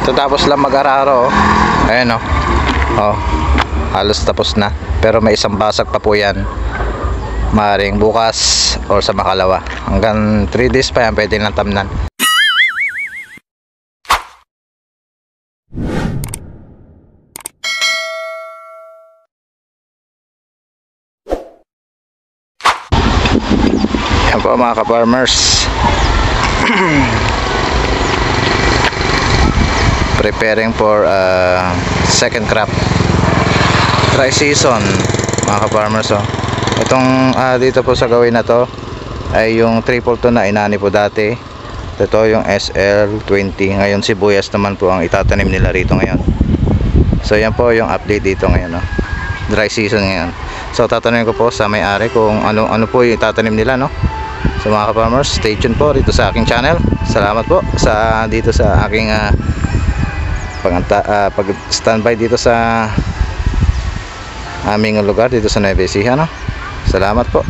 Tapos lang mag-araro, oh. Ayan, oh. Oh, halos tapos na. Pero may isang basag pa po yan. Maaaring bukas or sa makalawa. Hanggang 3 days pa yan pwede nang tamnan. Yan po mga ka-farmers. Preparing for second crop, dry season mga ka-farmers. Oh. Itong dito po sa gawin na to ay yung triple to na inani po dati. Ito yung SL20. Ngayon sibuyas naman po ang itatanim nila rito ngayon. So yan po yung update dito ngayon, oh. Dry season ngayon. So tatanungin ko po sa may-ari kung ano po yung itatanim nila, no. So mga ka-farmers, stay tuned po dito sa aking channel. Salamat po sa dito sa aking pag-standby dito sa aming lugar dito sa Nueva Ecija, no? Salamat po.